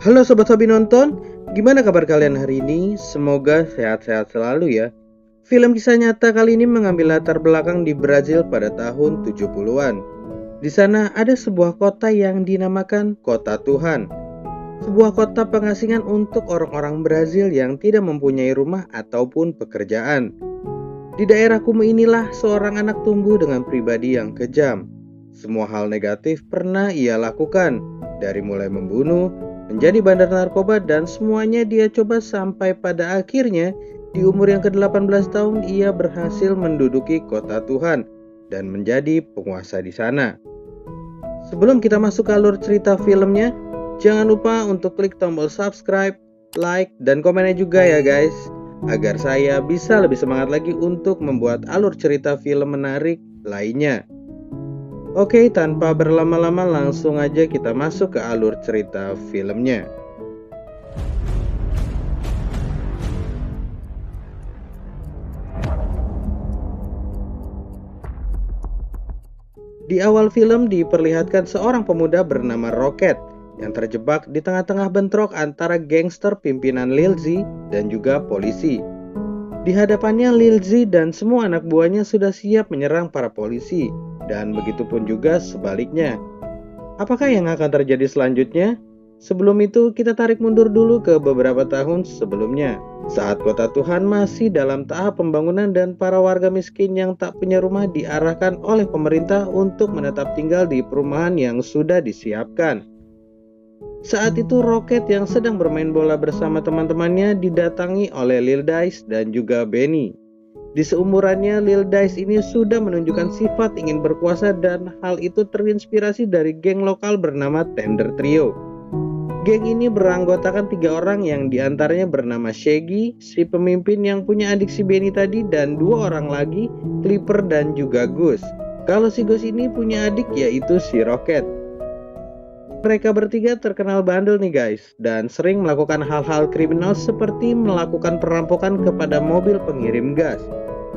Halo Sobat Hobi Nonton, gimana kabar kalian hari ini? Semoga sehat-sehat selalu ya. Film kisah nyata kali ini mengambil latar belakang di Brazil pada tahun 70-an. Di sana ada sebuah kota yang dinamakan Kota Tuhan. Sebuah kota pengasingan untuk orang-orang Brazil yang tidak mempunyai rumah ataupun pekerjaan. Di daerah kumuh inilah seorang anak tumbuh dengan pribadi yang kejam. Semua hal negatif pernah ia lakukan, dari mulai membunuh, menjadi bandar narkoba, dan semuanya dia coba sampai pada akhirnya di umur yang ke-18 tahun ia berhasil menduduki Kota Tuhan dan menjadi penguasa di sana. Sebelum kita masuk ke alur cerita filmnya, jangan lupa untuk klik tombol subscribe, like, dan komennya juga ya guys, agar saya bisa lebih semangat lagi untuk membuat alur cerita film menarik lainnya. Oke, tanpa berlama-lama langsung aja kita masuk ke alur cerita filmnya. Di awal film diperlihatkan seorang pemuda bernama Rocket yang terjebak di tengah-tengah bentrok antara gangster pimpinan Lil Z dan juga polisi. Di hadapannya Lil Z dan semua anak buahnya sudah siap menyerang para polisi, dan begitupun juga sebaliknya. Apakah yang akan terjadi selanjutnya? Sebelum itu kita tarik mundur dulu ke beberapa tahun sebelumnya, saat Kota Tuhan masih dalam tahap pembangunan dan para warga miskin yang tak punya rumah diarahkan oleh pemerintah untuk menetap tinggal di perumahan yang sudah disiapkan. Saat itu Rocket yang sedang bermain bola bersama teman-temannya didatangi oleh Lil Dice dan juga Benny. Di seumurannya, Lil Dice ini sudah menunjukkan sifat ingin berkuasa, dan hal itu terinspirasi dari geng lokal bernama Tender Trio. Geng ini beranggotakan 3 orang yang diantaranya bernama Shaggy, si pemimpin yang punya adik si Benny tadi, dan 2 orang lagi, Clipper dan juga Gus. Kalau si Gus ini punya adik yaitu si Rocket. Mereka bertiga terkenal bandel nih guys, dan sering melakukan hal-hal kriminal seperti melakukan perampokan kepada mobil pengirim gas.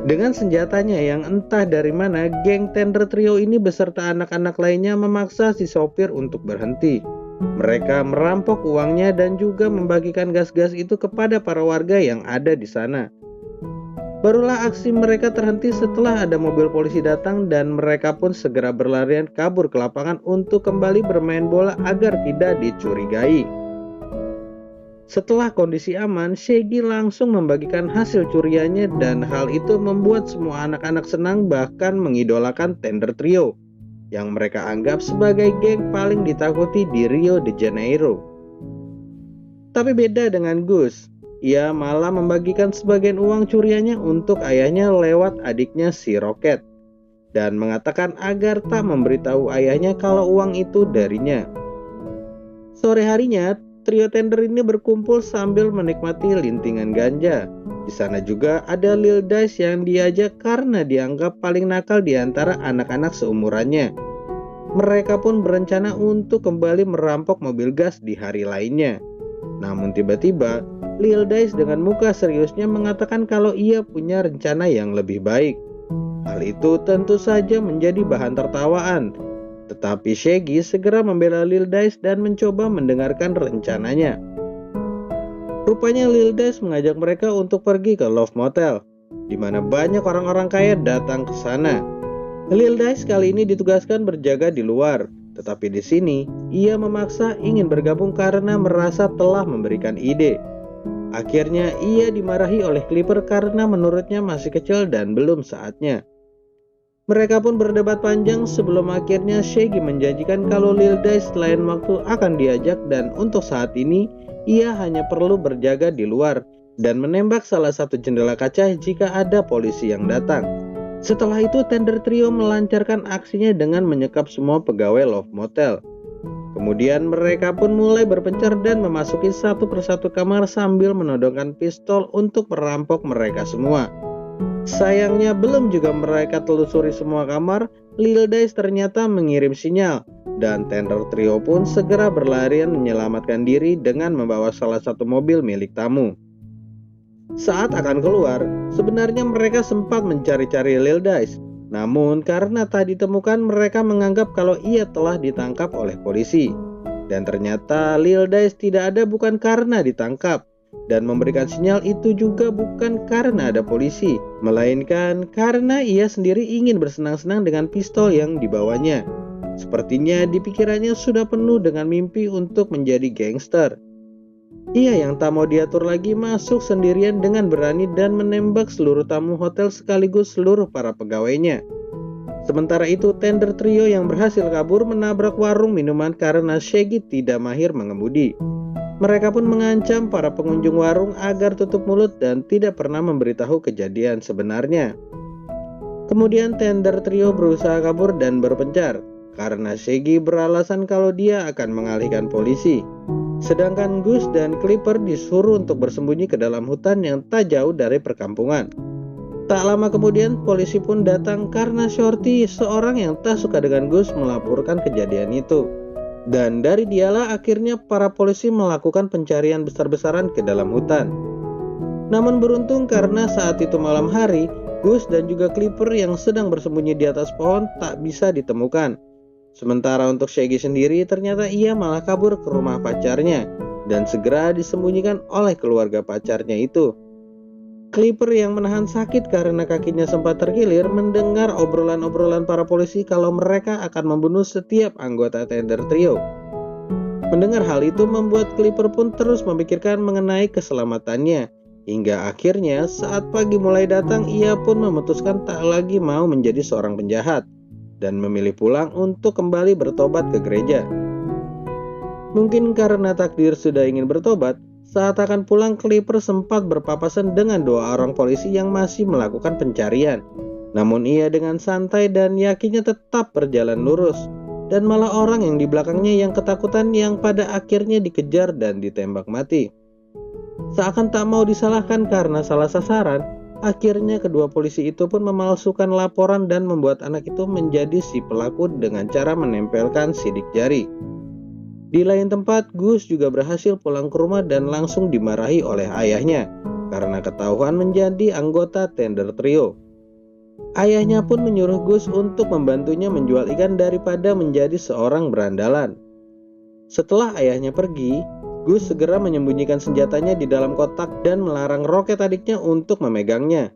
Dengan senjatanya yang entah dari mana, geng Tender Trio ini beserta anak-anak lainnya memaksa si sopir untuk berhenti. Mereka merampok uangnya dan juga membagikan gas-gas itu kepada para warga yang ada di sana. Barulah aksi mereka terhenti setelah ada mobil polisi datang, dan mereka pun segera berlarian kabur ke lapangan untuk kembali bermain bola agar tidak dicurigai. Setelah kondisi aman, Shaggy langsung membagikan hasil curiannya, dan hal itu membuat semua anak-anak senang, bahkan mengidolakan Tender Trio yang mereka anggap sebagai geng paling ditakuti di Rio de Janeiro. Tapi beda dengan Gus, ia malah membagikan sebagian uang curiannya untuk ayahnya lewat adiknya si Rocket, dan mengatakan agar tak memberitahu ayahnya kalau uang itu darinya. Sore harinya, trio Tender ini berkumpul sambil menikmati lintingan ganja. Di sana juga ada Lil Dice yang diajak karena dianggap paling nakal di antara anak-anak seumurannya. Mereka pun berencana untuk kembali merampok mobil gas di hari lainnya. Namun tiba-tiba, Lil Dice dengan muka seriusnya mengatakan kalau ia punya rencana yang lebih baik. Hal itu tentu saja menjadi bahan tertawaan. Tetapi Shaggy segera membela Lil Dice dan mencoba mendengarkan rencananya. Rupanya Lil Dice mengajak mereka untuk pergi ke Love Motel, di mana banyak orang-orang kaya datang ke sana. Lil Dice kali ini ditugaskan berjaga di luar, tetapi di sini ia memaksa ingin bergabung karena merasa telah memberikan ide. Akhirnya ia dimarahi oleh Clipper karena menurutnya masih kecil dan belum saatnya. Mereka pun berdebat panjang sebelum akhirnya Shaggy menjanjikan kalau Lil Dice lain waktu akan diajak, dan untuk saat ini ia hanya perlu berjaga di luar dan menembak salah satu jendela kaca jika ada polisi yang datang. Setelah itu Tender Trio melancarkan aksinya dengan menyekap semua pegawai Love Motel. Kemudian mereka pun mulai berpencar dan memasuki satu persatu kamar sambil menodongkan pistol untuk merampok mereka semua. Sayangnya belum juga mereka telusuri semua kamar, Lil Dice ternyata mengirim sinyal, dan Tender Trio pun segera berlarian menyelamatkan diri dengan membawa salah satu mobil milik tamu. Saat akan keluar, sebenarnya mereka sempat mencari-cari Lil Dice, Namun karena tak ditemukan, mereka menganggap kalau ia telah ditangkap oleh polisi. Dan ternyata Lil Dice tidak ada bukan karena ditangkap, dan memberikan sinyal itu juga bukan karena ada polisi, melainkan karena ia sendiri ingin bersenang-senang dengan pistol yang dibawanya. Sepertinya di pikirannya sudah penuh dengan mimpi untuk menjadi gangster. Ia yang tak mau diatur lagi masuk sendirian dengan berani dan menembak seluruh tamu hotel sekaligus seluruh para pegawainya. Sementara itu, tender trio yang berhasil kabur menabrak warung minuman karena Shaggy tidak mahir mengemudi. Mereka pun mengancam para pengunjung warung agar tutup mulut dan tidak pernah memberitahu kejadian sebenarnya. Kemudian tender trio berusaha kabur dan berpencar karena Shaggy beralasan kalau dia akan mengalihkan polisi. Sedangkan Gus dan Clipper disuruh untuk bersembunyi ke dalam hutan yang tak jauh dari perkampungan. Tak lama kemudian polisi pun datang karena Shorty, seorang yang tak suka dengan Gus, melaporkan kejadian itu. Dan dari dialah akhirnya para polisi melakukan pencarian besar-besaran ke dalam hutan. Namun beruntung karena saat itu malam hari, Gus dan juga Clipper yang sedang bersembunyi di atas pohon tak bisa ditemukan. Sementara untuk Shaggy sendiri, ternyata ia malah kabur ke rumah pacarnya dan segera disembunyikan oleh keluarga pacarnya itu. Clipper yang menahan sakit karena kakinya sempat terkilir mendengar obrolan-obrolan para polisi kalau mereka akan membunuh setiap anggota tender trio. Mendengar hal itu membuat Clipper pun terus memikirkan mengenai keselamatannya. Hingga akhirnya saat pagi mulai datang, ia pun memutuskan tak lagi mau menjadi seorang penjahat dan memilih pulang untuk kembali bertobat ke gereja. Mungkin karena takdir sudah ingin bertobat, saat akan pulang Clipper sempat berpapasan dengan dua orang polisi yang masih melakukan pencarian. Namun ia dengan santai dan yakinnya tetap berjalan lurus. Dan malah orang yang di belakangnya yang ketakutan yang pada akhirnya dikejar dan ditembak mati. Seakan tak mau disalahkan karena salah sasaran, akhirnya kedua polisi itu pun memalsukan laporan dan membuat anak itu menjadi si pelaku dengan cara menempelkan sidik jari. Di lain tempat, Gus juga berhasil pulang ke rumah dan langsung dimarahi oleh ayahnya karena ketahuan menjadi anggota tender trio. Ayahnya pun menyuruh Gus untuk membantunya menjual ikan daripada menjadi seorang berandalan. Setelah ayahnya pergi, Gus segera menyembunyikan senjatanya di dalam kotak dan melarang Rocket adiknya untuk memegangnya.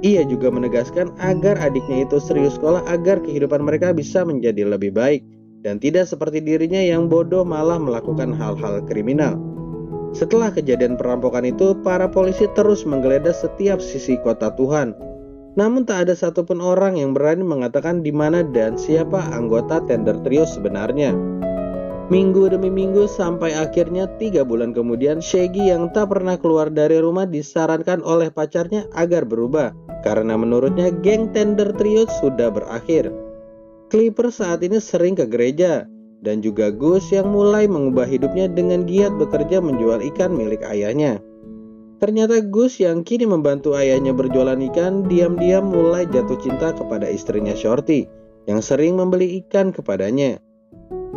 Ia juga menegaskan agar adiknya itu serius sekolah agar kehidupan mereka bisa menjadi lebih baik dan tidak seperti dirinya yang bodoh malah melakukan hal-hal kriminal. Setelah kejadian perampokan itu, para polisi terus menggeledah setiap sisi kota Tuhan. Namun tak ada satupun orang yang berani mengatakan di mana dan siapa anggota tender trio sebenarnya. Minggu demi minggu sampai akhirnya 3 bulan kemudian, Shaggy yang tak pernah keluar dari rumah disarankan oleh pacarnya agar berubah karena menurutnya geng tender trio sudah berakhir. Clipper saat ini sering ke gereja, dan juga Gus yang mulai mengubah hidupnya dengan giat bekerja menjual ikan milik ayahnya. Ternyata Gus yang kini membantu ayahnya berjualan ikan, diam-diam mulai jatuh cinta kepada istrinya Shorty, yang sering membeli ikan kepadanya.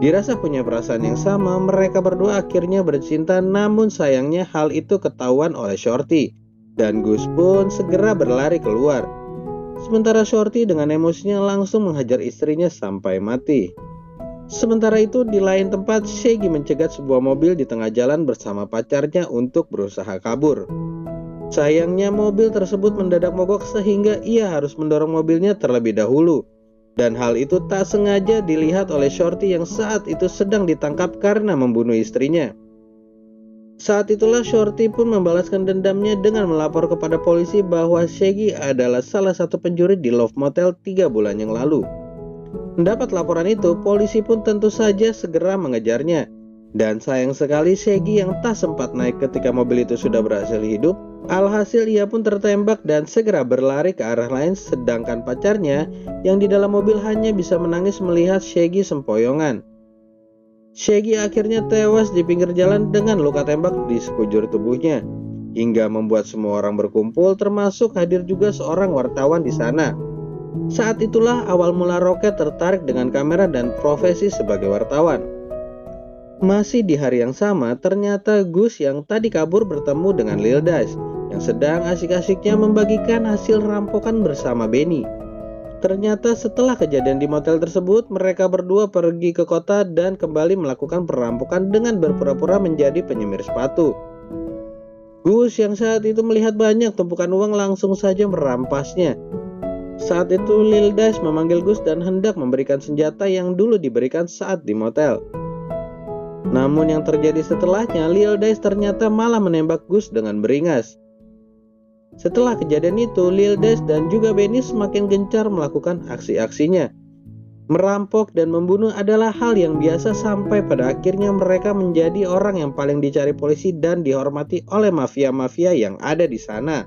Dirasa punya perasaan yang sama, mereka berdua akhirnya bercinta, namun sayangnya hal itu ketahuan oleh Shorty, dan Gus pun segera berlari keluar. Sementara Shorty dengan emosinya langsung menghajar istrinya sampai mati. Sementara itu di lain tempat, Shaggy mencegat sebuah mobil di tengah jalan bersama pacarnya untuk berusaha kabur. Sayangnya mobil tersebut mendadak mogok sehingga ia harus mendorong mobilnya terlebih dahulu. Dan hal itu tak sengaja dilihat oleh Shorty yang saat itu sedang ditangkap karena membunuh istrinya. Saat itulah Shorty pun membalaskan dendamnya dengan melapor kepada polisi bahwa Shaggy adalah salah satu pencuri di Love Motel 3 bulan yang lalu. Mendapat laporan itu, polisi pun tentu saja segera mengejarnya. Dan sayang sekali Shaggy yang tak sempat naik ketika mobil itu sudah berhasil hidup. Alhasil ia pun tertembak dan segera berlari ke arah lain, sedangkan pacarnya yang di dalam mobil hanya bisa menangis melihat Shaggy sempoyongan. Shaggy akhirnya tewas di pinggir jalan dengan luka tembak di sekujur tubuhnya, hingga membuat semua orang berkumpul, termasuk hadir juga seorang wartawan di sana. Saat itulah awal mula Rocket tertarik dengan kamera dan profesi sebagai wartawan. Masih di hari yang sama, ternyata Gus yang tadi kabur bertemu dengan Lil Dice yang sedang asik-asiknya membagikan hasil rampokan bersama Benny. Ternyata setelah kejadian di motel tersebut, mereka berdua pergi ke kota dan kembali melakukan perampokan dengan berpura-pura menjadi penyemir sepatu. Gus yang saat itu melihat banyak tumpukan uang langsung saja merampasnya. Saat itu Lil Dice memanggil Gus dan hendak memberikan senjata yang dulu diberikan saat di motel. Namun yang terjadi setelahnya, Lil Dice ternyata malah menembak Gus dengan beringas. Setelah kejadian itu, Lil Dice dan juga Benny semakin gencar melakukan aksi-aksinya. Merampok dan membunuh adalah hal yang biasa sampai pada akhirnya mereka menjadi orang yang paling dicari polisi dan dihormati oleh mafia-mafia yang ada di sana.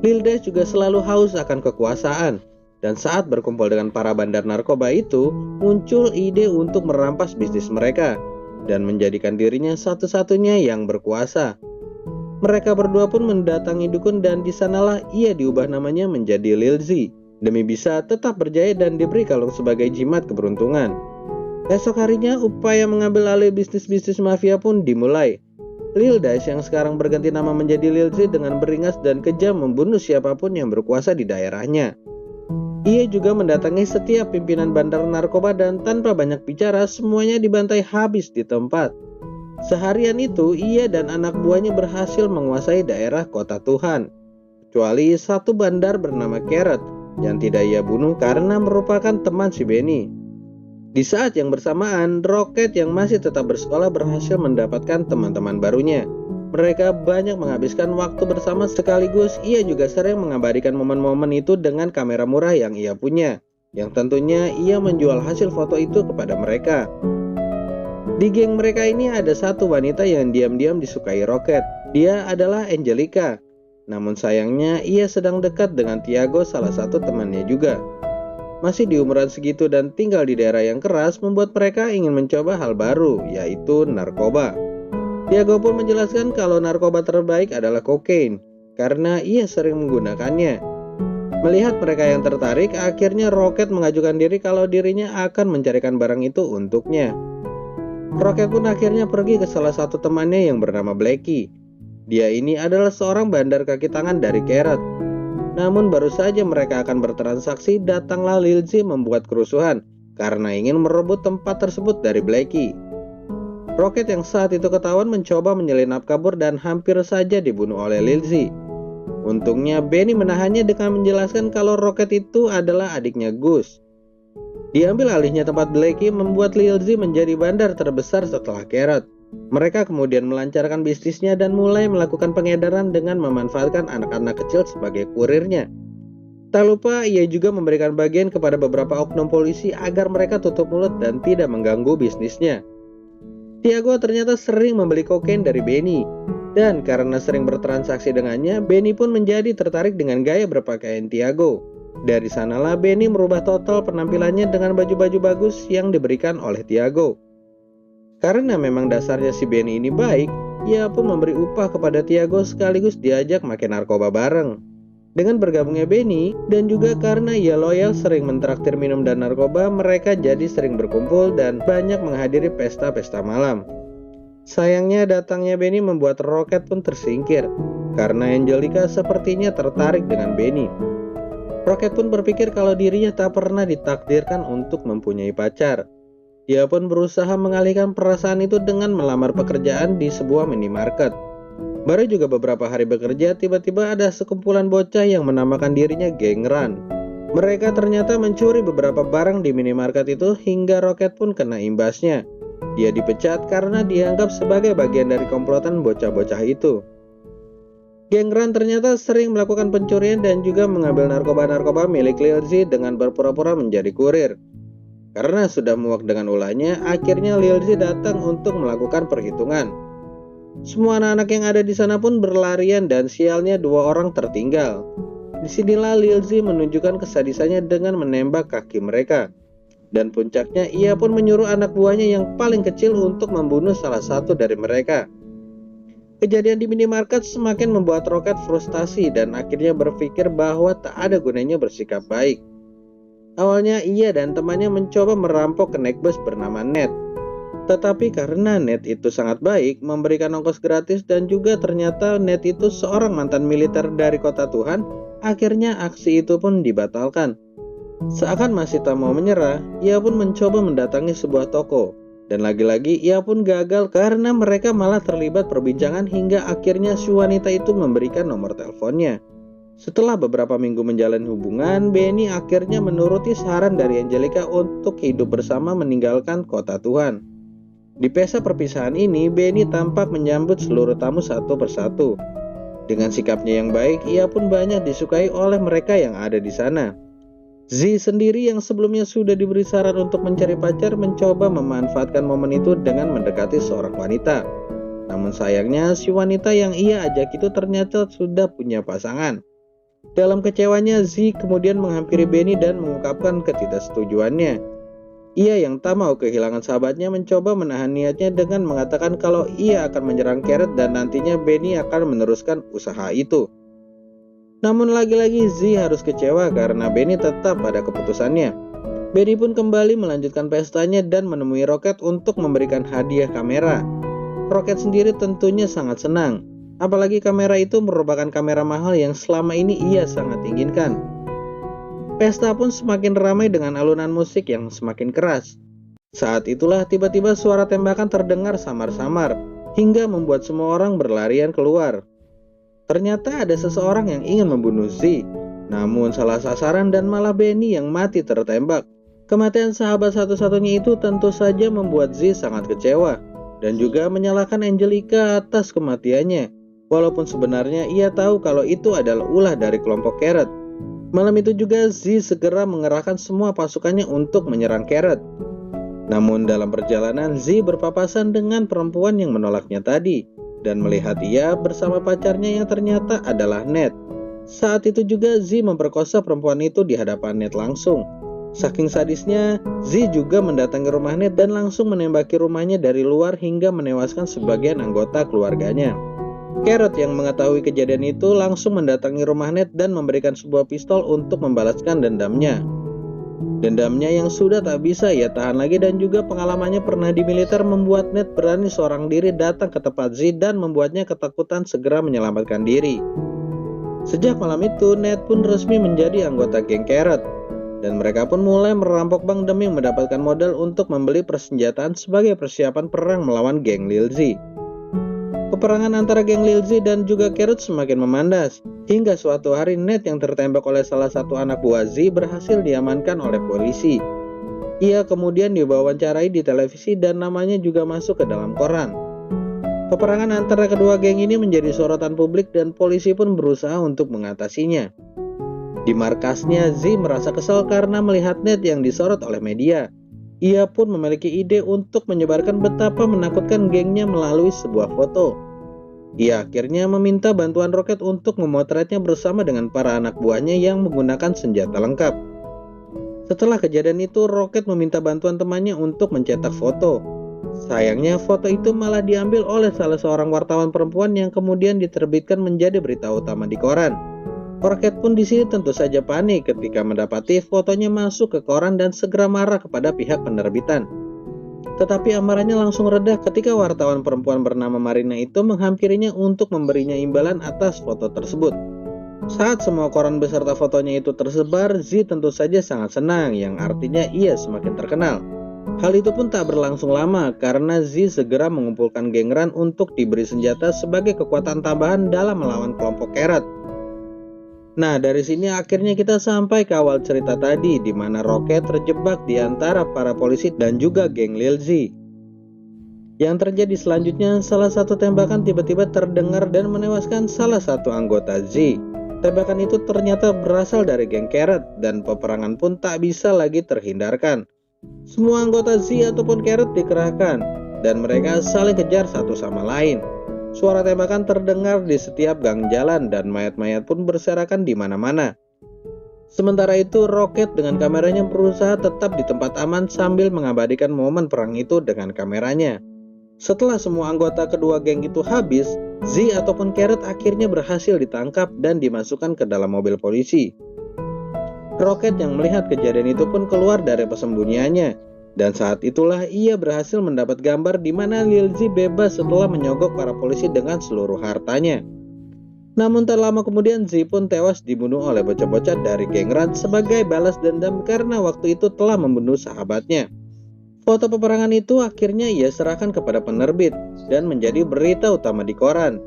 Lil Dice juga selalu haus akan kekuasaan, dan saat berkumpul dengan para bandar narkoba itu, muncul ide untuk merampas bisnis mereka dan menjadikan dirinya satu-satunya yang berkuasa. Mereka berdua pun mendatangi dukun dan disanalah ia diubah namanya menjadi Lil Z demi bisa tetap berjaya dan diberi kalung sebagai jimat keberuntungan. Esok harinya upaya mengambil alih bisnis-bisnis mafia pun dimulai. Lil Dice yang sekarang berganti nama menjadi Lil Z dengan beringas dan kejam membunuh siapapun yang berkuasa di daerahnya. Ia juga mendatangi setiap pimpinan bandar narkoba dan tanpa banyak bicara semuanya dibantai habis di tempat. Seharian itu, ia dan anak buahnya berhasil menguasai daerah kota Tuhan. Kecuali satu bandar bernama Carrot, yang tidak ia bunuh karena merupakan teman si Benny. Di saat yang bersamaan, Rocket yang masih tetap bersekolah berhasil mendapatkan teman-teman barunya. Mereka banyak menghabiskan waktu bersama sekaligus ia juga sering mengabadikan momen-momen itu dengan kamera murah yang ia punya. Yang tentunya ia menjual hasil foto itu kepada mereka. Di geng mereka ini ada satu wanita yang diam-diam disukai Rocket. Dia adalah Angelica. Namun sayangnya ia sedang dekat dengan Tiago, salah satu temannya juga. Masih di umuran segitu dan tinggal di daerah yang keras membuat mereka ingin mencoba hal baru, yaitu narkoba. Tiago pun menjelaskan kalau narkoba terbaik adalah kokain, karena ia sering menggunakannya. Melihat mereka yang tertarik, akhirnya Rocket mengajukan diri kalau dirinya akan mencarikan barang itu untuknya. Rocket pun akhirnya pergi ke salah satu temannya yang bernama Blackie. Dia ini adalah seorang bandar kaki tangan dari Carrot. Namun baru saja mereka akan bertransaksi, datanglah Lil Z membuat kerusuhan karena ingin merebut tempat tersebut dari Blackie. Rocket yang saat itu ketahuan mencoba menyelinap kabur dan hampir saja dibunuh oleh Lil Z. Untungnya Benny menahannya dengan menjelaskan kalau Rocket itu adalah adiknya Gus. Diambil alihnya tempat Blackie membuat Lil Z menjadi bandar terbesar setelah Carrot. Mereka kemudian melancarkan bisnisnya dan mulai melakukan pengedaran dengan memanfaatkan anak-anak kecil sebagai kurirnya. Tak lupa ia juga memberikan bagian kepada beberapa oknum polisi agar mereka tutup mulut dan tidak mengganggu bisnisnya. Tiago ternyata sering membeli kokain dari Benny, dan karena sering bertransaksi dengannya, Benny pun menjadi tertarik dengan gaya berpakaian Tiago. Dari sanalah Benny merubah total penampilannya dengan baju-baju bagus yang diberikan oleh Tiago. Karena memang dasarnya si Benny ini baik, ia pun memberi upah kepada Tiago sekaligus diajak makan narkoba bareng. Dengan bergabungnya Benny dan juga karena ia loyal sering mentraktir minum dan narkoba, mereka jadi sering berkumpul dan banyak menghadiri pesta-pesta malam. Sayangnya datangnya Benny membuat Rocket pun tersingkir karena Angelica sepertinya tertarik dengan Benny. Rocket pun berpikir kalau dirinya tak pernah ditakdirkan untuk mempunyai pacar. Dia pun berusaha mengalihkan perasaan itu dengan melamar pekerjaan di sebuah minimarket. Baru juga beberapa hari bekerja, tiba-tiba ada sekumpulan bocah yang menamakan dirinya Geng Run. Mereka ternyata mencuri beberapa barang di minimarket itu hingga Rocket pun kena imbasnya. Dia dipecat karena dianggap sebagai bagian dari komplotan bocah-bocah itu. Geng Run ternyata sering melakukan pencurian dan juga mengambil narkoba-narkoba milik Lil Z dengan berpura-pura menjadi kurir. Karena sudah muak dengan ulahnya, akhirnya Lil Z datang untuk melakukan perhitungan. Semua anak-anak yang ada di sana pun berlarian dan sialnya dua orang tertinggal. Disinilah Lil Z menunjukkan kesadisannya dengan menembak kaki mereka. Dan puncaknya ia pun menyuruh anak buahnya yang paling kecil untuk membunuh salah satu dari mereka. Kejadian di minimarket semakin membuat Rocket frustasi dan akhirnya berpikir bahwa tak ada gunanya bersikap baik. Awalnya ia dan temannya mencoba merampok ke naik bus bernama Ned. Tetapi karena Ned itu sangat baik, memberikan ongkos gratis dan juga ternyata Ned itu seorang mantan militer dari kota Tuhan, akhirnya aksi itu pun dibatalkan. Seakan masih tak mau menyerah, ia pun mencoba mendatangi sebuah toko. Dan lagi-lagi ia pun gagal karena mereka malah terlibat perbincangan hingga akhirnya si wanita itu memberikan nomor teleponnya. Setelah beberapa minggu menjalin hubungan, Benny akhirnya menuruti saran dari Angelica untuk hidup bersama meninggalkan kota Tuhan. Di pesta perpisahan ini, Benny tampak menyambut seluruh tamu satu persatu. Dengan sikapnya yang baik, ia pun banyak disukai oleh mereka yang ada di sana. Z sendiri yang sebelumnya sudah diberi saran untuk mencari pacar mencoba memanfaatkan momen itu dengan mendekati seorang wanita. Namun sayangnya si wanita yang ia ajak itu ternyata sudah punya pasangan. Dalam kecewanya, Z kemudian menghampiri Benny dan mengungkapkan ketidaksetujuannya. Ia yang tak mau kehilangan sahabatnya mencoba menahan niatnya dengan mengatakan kalau ia akan menyerang Carrot dan nantinya Benny akan meneruskan usaha itu. Namun lagi-lagi Z harus kecewa karena Benny tetap pada keputusannya. Benny pun kembali melanjutkan pestanya dan menemui Rocket untuk memberikan hadiah kamera. Rocket sendiri tentunya sangat senang, apalagi kamera itu merupakan kamera mahal yang selama ini ia sangat inginkan. Pesta pun semakin ramai dengan alunan musik yang semakin keras. Saat itulah tiba-tiba suara tembakan terdengar samar-samar, hingga membuat semua orang berlarian keluar. Ternyata ada seseorang yang ingin membunuh Z, namun salah sasaran dan malah Benny yang mati tertembak. Kematian sahabat satu-satunya itu tentu saja membuat Z sangat kecewa, dan juga menyalahkan Angelica atas kematiannya, walaupun sebenarnya ia tahu kalau itu adalah ulah dari kelompok Carrot. Malam itu juga Z segera mengerahkan semua pasukannya untuk menyerang Carrot. Namun dalam perjalanan Z berpapasan dengan perempuan yang menolaknya tadi, dan melihat ia bersama pacarnya yang ternyata adalah Ned. Saat itu juga Z memperkosa perempuan itu di hadapan Ned langsung. Saking sadisnya, Z juga mendatangi rumah Ned dan langsung menembaki rumahnya dari luar hingga menewaskan sebagian anggota keluarganya. Carrot yang mengetahui kejadian itu langsung mendatangi rumah Ned dan memberikan sebuah pistol untuk membalaskan dendamnya. Dendamnya yang sudah tak bisa ia tahan lagi dan juga pengalamannya pernah di militer membuat Ned berani seorang diri datang ke tempat Z dan membuatnya ketakutan segera menyelamatkan diri. Sejak malam itu, Ned pun resmi menjadi anggota geng Carrot, dan mereka pun mulai merampok bank demi mendapatkan modal untuk membeli persenjataan sebagai persiapan perang melawan geng Lil Z. Peperangan antara geng Lil Z dan juga Carrot semakin memandas, hingga suatu hari Ned yang tertembak oleh salah satu anak buah Z berhasil diamankan oleh polisi. Ia kemudian diwawancarai di televisi dan namanya juga masuk ke dalam koran. Peperangan antara kedua geng ini menjadi sorotan publik dan polisi pun berusaha untuk mengatasinya. Di markasnya, Z merasa kesal karena melihat Ned yang disorot oleh media. Ia pun memiliki ide untuk menyebarkan betapa menakutkan gengnya melalui sebuah foto. Ia akhirnya meminta bantuan Rocket untuk memotretnya bersama dengan para anak buahnya yang menggunakan senjata lengkap. Setelah kejadian itu, Rocket meminta bantuan temannya untuk mencetak foto. Sayangnya foto itu malah diambil oleh salah seorang wartawan perempuan yang kemudian diterbitkan menjadi berita utama di koran. Rocket pun di sini tentu saja panik ketika mendapati fotonya masuk ke koran dan segera marah kepada pihak penerbitan. Tetapi amarahnya langsung reda ketika wartawan perempuan bernama Marina itu menghampirinya untuk memberinya imbalan atas foto tersebut. Saat semua koran beserta fotonya itu tersebar, Z tentu saja sangat senang, yang artinya ia semakin terkenal. Hal itu pun tak berlangsung lama karena Z segera mengumpulkan geng Run untuk diberi senjata sebagai kekuatan tambahan dalam melawan kelompok Carrot. Nah, dari sini akhirnya kita sampai ke awal cerita tadi, di mana Rocket terjebak di antara para polisi dan juga geng Lil Z. Yang terjadi selanjutnya, salah satu tembakan tiba-tiba terdengar dan menewaskan salah satu anggota Z. Tembakan itu ternyata berasal dari geng Carrot dan peperangan pun tak bisa lagi terhindarkan. Semua anggota Z ataupun Carrot dikerahkan dan mereka saling kejar satu sama lain. Suara tembakan terdengar di setiap gang jalan dan mayat-mayat pun berserakan di mana-mana. Sementara itu, Rocket dengan kameranya berusaha tetap di tempat aman sambil mengabadikan momen perang itu dengan kameranya. Setelah semua anggota kedua geng itu habis, Z ataupun Carrot akhirnya berhasil ditangkap dan dimasukkan ke dalam mobil polisi. Rocket yang melihat kejadian itu pun keluar dari persembunyiannya. Dan saat itulah ia berhasil mendapat gambar di mana Lil Z bebas setelah menyogok para polisi dengan seluruh hartanya. Namun tak lama kemudian Z pun tewas dibunuh oleh bocah-bocah dari geng Ran sebagai balas dendam karena waktu itu telah membunuh sahabatnya. Foto peperangan itu akhirnya ia serahkan kepada penerbit dan menjadi berita utama di koran.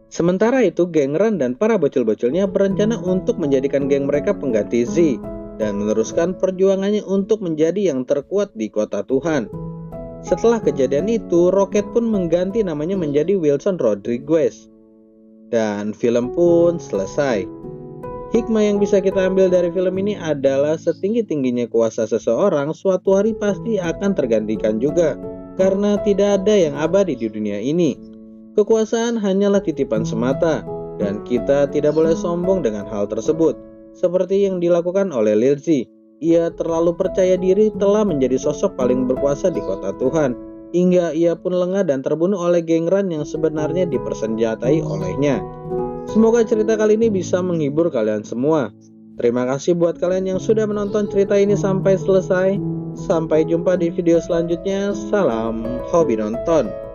Sementara itu, geng Ran dan para bocil-bocilnya berencana untuk menjadikan geng mereka pengganti Z dan meneruskan perjuangannya untuk menjadi yang terkuat di kota Tuhan. Setelah kejadian itu, Rocket pun mengganti namanya menjadi Wilson Rodriguez. Dan film pun selesai. Hikmah yang bisa kita ambil dari film ini adalah setinggi-tingginya kuasa seseorang, suatu hari pasti akan tergantikan juga, karena tidak ada yang abadi di dunia ini. Kekuasaan hanyalah titipan semata, dan kita tidak boleh sombong dengan hal tersebut. Seperti yang dilakukan oleh Lil Z, ia terlalu percaya diri telah menjadi sosok paling berkuasa di kota Tuhan, hingga ia pun lengah dan terbunuh oleh geng Ran yang sebenarnya dipersenjatai olehnya. Semoga cerita kali ini bisa menghibur kalian semua. Terima kasih buat kalian yang sudah menonton cerita ini sampai selesai. Sampai jumpa di video selanjutnya. Salam hobi nonton.